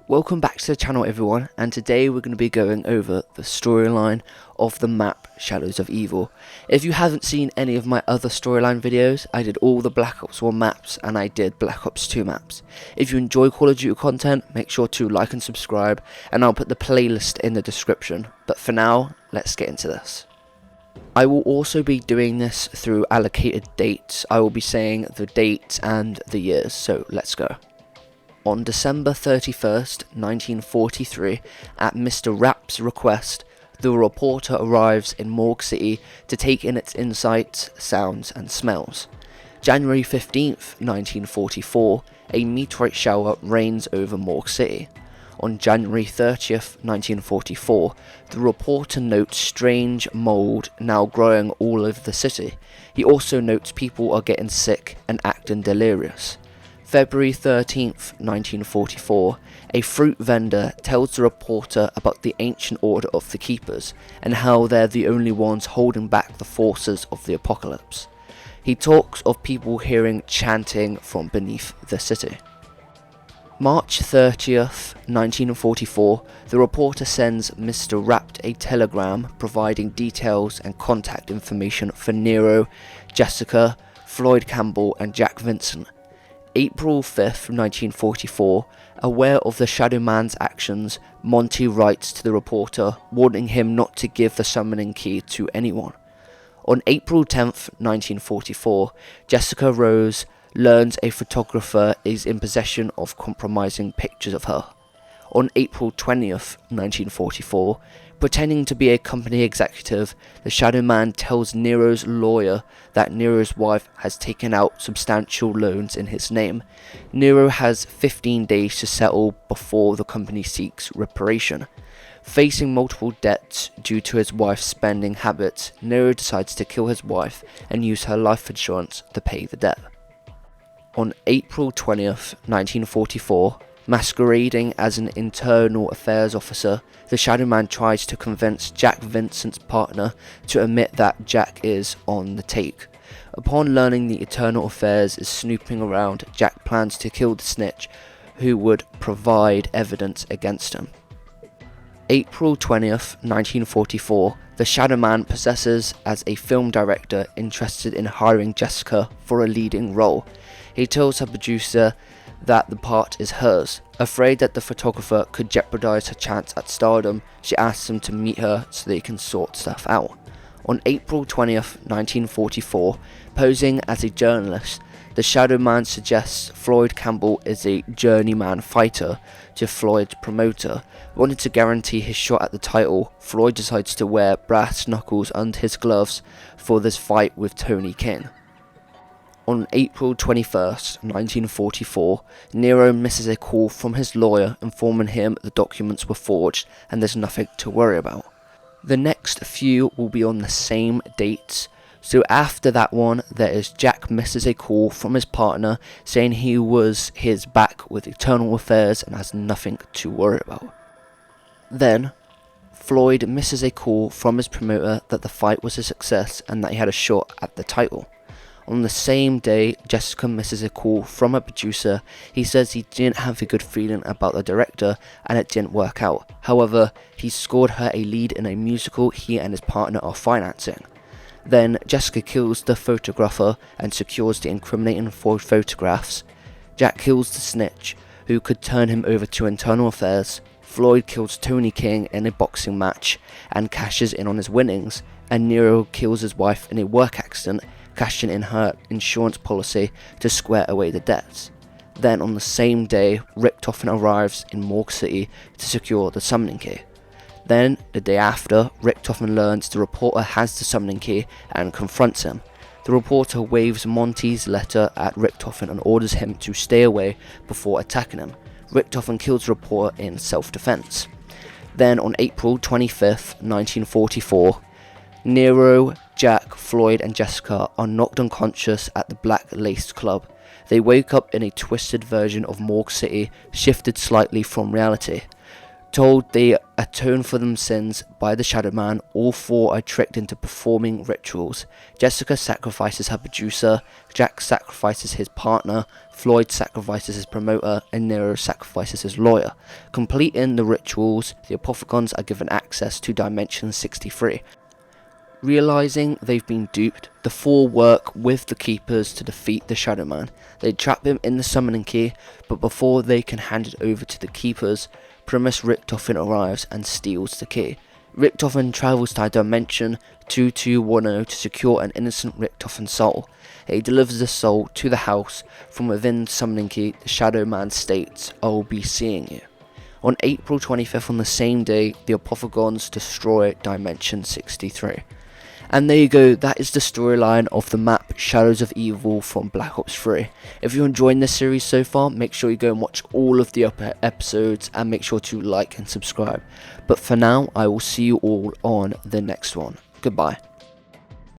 Welcome back to the channel everyone, and today we're going to be going over the storyline of the map Shadows of Evil. If you haven't seen any of my other storyline videos, I did all the Black Ops 1 maps and I did Black Ops 2 maps. If you enjoy Call of Duty content, make sure to like and subscribe, and I'll put the playlist in the description. But for now, let's get into this. I will also be doing this through allocated dates. I will be saying the dates and the years, so let's go. On December 31st, 1943, at Mr. Rapp's request, the reporter arrives in Morgue City to take in its insights, sounds and smells. January 15th, 1944, a meteorite shower rains over Morgue City. On January 30th, 1944, the reporter notes strange mould now growing all over the city. He also notes people are getting sick and acting delirious. February 13th, 1944, a fruit vendor tells the reporter about the ancient order of the Keepers and how they're the only ones holding back the forces of the apocalypse. He talks of people hearing chanting from beneath the city. March 30th, 1944, the reporter sends Mr. Rapt a telegram providing details and contact information for Nero, Jessica, Floyd Campbell and Jack Vincent. April 5th, 1944, aware of the Shadow Man's actions, Monty writes to the reporter, warning him not to give the summoning key to anyone. On April 10th, 1944, Jessica Rose learns a photographer is in possession of compromising pictures of her. On April 20th, 1944, pretending to be a company executive, the Shadow Man tells Nero's lawyer that Nero's wife has taken out substantial loans in his name. Nero has 15 days to settle before the company seeks reparation. Facing multiple debts due to his wife's spending habits, Nero decides to kill his wife and use her life insurance to pay the debt. On April 20th, 1944, masquerading as an internal affairs officer, the Shadow Man tries to convince Jack Vincent's partner to admit that Jack is on the take. Upon learning the Internal Affairs is snooping around, Jack plans to kill the snitch who would provide evidence against him. April 20th, 1944, the Shadow Man possesses as a film director interested in hiring Jessica for a leading role. He tells her producer that the part is hers. Afraid that the photographer could jeopardize her chance at stardom, she asks him to meet her so they can sort stuff out. On April 20th, 1944, posing as a journalist, the Shadow Man suggests Floyd Campbell is a journeyman fighter to Floyd's promoter. Wanting to guarantee his shot at the title, Floyd decides to wear brass knuckles under his gloves for this fight with Tony King. On April 21st, 1944, Nero misses a call from his lawyer informing him the documents were forged and there's nothing to worry about. The next few will be on the same dates, so after that one there is Jack misses a call from his partner saying he was his back with Eternal Affairs and has nothing to worry about. Then, Floyd misses a call from his promoter that the fight was a success and that he had a shot at the title. On the same day, Jessica misses a call from her producer. He says he didn't have a good feeling about the director and it didn't work out. However, he scored her a lead in a musical he and his partner are financing. Then Jessica kills the photographer and secures the incriminating photographs. Jack kills the snitch, who could turn him over to Internal Affairs. Floyd kills Tony King in a boxing match and cashes in on his winnings, and Nero kills his wife in a work accident, cashing in her insurance policy to square away the debts. Then on the same day, Richtofen arrives in Morgue City to secure the summoning key. Then, the day after, Richtofen learns the reporter has the summoning key and confronts him. The reporter waves Monty's letter at Richtofen and orders him to stay away before attacking him. Richtofen kills the reporter in self-defense. Then on April 25th, 1944, Nero, Jack, Floyd and Jessica are knocked unconscious at the Black Lace Club. They wake up in a twisted version of Morgue City, shifted slightly from reality. Told they atone for them sins by the Shadow Man, all four are tricked into performing rituals. Jessica sacrifices her producer, Jack sacrifices his partner, Floyd sacrifices his promoter, and Nero sacrifices his lawyer. Completing the rituals, the Apophegons are given access to Dimension 63. Realizing they've been duped, the four work with the Keepers to defeat the Shadow Man. They trap him in the summoning key, but before they can hand it over to the Keepers, Primus Richtofen arrives and steals the key. Richtofen travels to Dimension 2210 to secure an innocent Richtofen soul. He delivers the soul to the house. From within the summoning key, the Shadow Man states, "I will be seeing you." On April 25th, on the same day, the Apophegons destroy Dimension 63. And there you go, that is the storyline of the map Shadows of Evil from Black Ops 3. If you're enjoying this series so far, make sure you go and watch all of the upper episodes and make sure to like and subscribe. But for now, I will see you all on the next one. Goodbye.